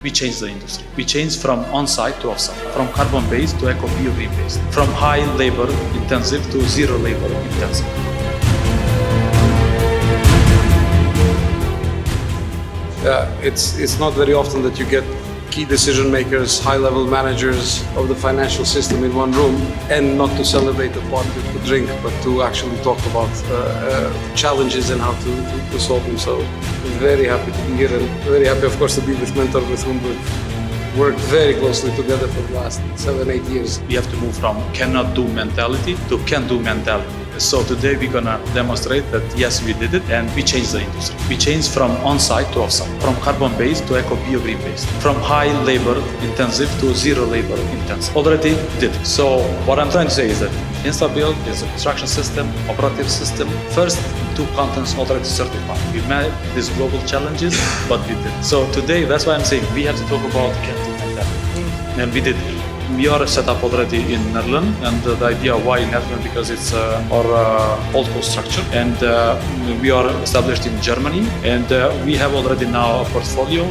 We changed the industry. We changed from on-site to off-site, from carbon-based to eco-bio-green-based, from high labor-intensive to zero labor-intensive. It's not very often that you get key decision makers, high-level managers of the financial system in one room, and not to celebrate a party to drink, but to actually talk about challenges and how to solve them. So very happy to be here, and very happy, of course, to be with mentor with whom we've worked very closely together for the last 7-8 years. We have to move from cannot do mentality to can do mentality. So today we're gonna demonstrate that yes, we did it, and we changed the industry. We changed from on-site to off-site, from carbon-based to eco-bio-green-based, from high labor-intensive to zero labor-intensive. Already did. So what I'm trying to say is that InstaBuilt is a construction system, operative system. First, 2 continents already certified. We met these global challenges, but we did. So today, that's why I'm saying we have to talk about can do mentality, and we did it. We are set up already in Netherlands, and the idea why in Netherlands, because it's our holdco structure, and we are established in Germany, and we have already now a portfolio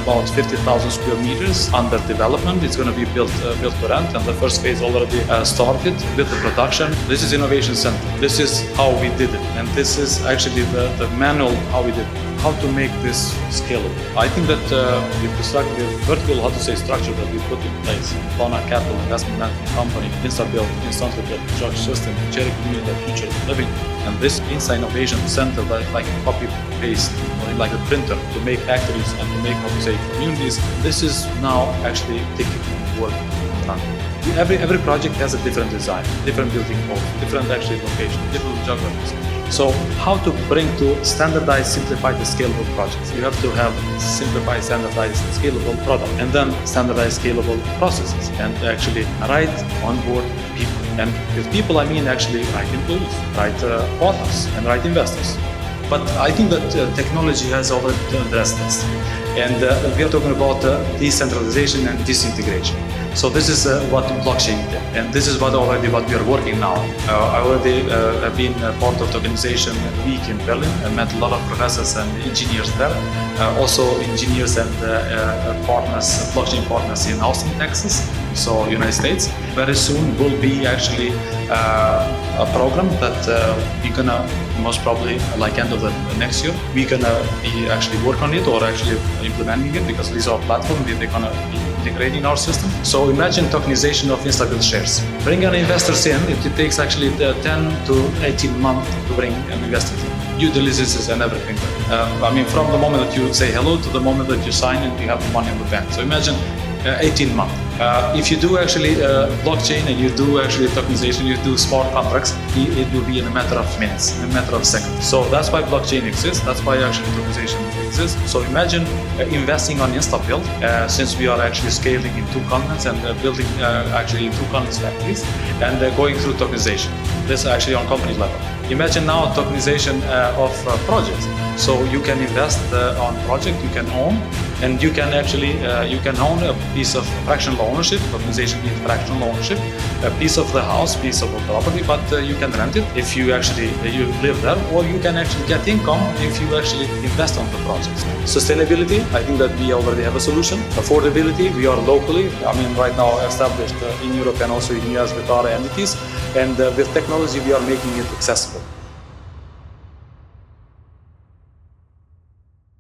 about 50,000 square meters under development. It's going to be built to rent, and the first phase already started with the production. This is innovation center. This is how we did it, and this is actually the manual how we did it. How to make this scalable. I think that with the vertical, structure that we put in place, Plana Capital Investment Management Company, InstaBuilt, Instantly Built Construction System, Cherry Community, Future Living, and this Insta Innovation Center that like a copy-paste, or like a printer to make factories and to make, communities. This is now actually taking work done. Every project has a different design, different building code, different location, different geographies. So how to bring to standardized, simplified, and scalable projects? You have to have simplified, standardized, scalable product, and then standardized, scalable processes, and actually right onboard people. And with people, I mean actually right employees, right partners, and right investors. But I think that technology has already addressed this. And we are talking about decentralization and disintegration. So this is what blockchain did, and this is what we are working now. I already have been part of the organization week in Berlin and met a lot of professors and engineers there. Also engineers and partners, blockchain partners in Austin, Texas, so United States. Very soon will be actually a program that we're gonna most probably like end of the next year. We're gonna be actually work on it or actually implementing it, because these are platforms they're gonna be integrating our system. So imagine tokenization of InstaBuilt shares. Bring an investors in, it takes actually 10 to 18 months to bring an investor in. Due diligences and everything. From the moment that you say hello to the moment that you sign and you have the money in the bank. So imagine 18 months. If you do actually blockchain and you do actually tokenization, you do smart contracts, it will be in a matter of minutes, in a matter of seconds. So that's why blockchain exists. That's why actually tokenization exists. So imagine investing on InstaBuilt, since we are actually scaling in 2 continents and building actually in 2 continents factories, and going through tokenization. This is actually on company level. Imagine now tokenization of projects. So you can invest on project, you can own, and you can actually own a piece of fractional ownership. Tokenization means fractional ownership, a piece of the house, piece of the property, but you can rent it if you you live there, or you can actually get income if you actually invest on the projects. Sustainability, I think that we already have a solution. Affordability, we are locally, right now established in Europe and also in US with our entities, and with technology we are making it accessible.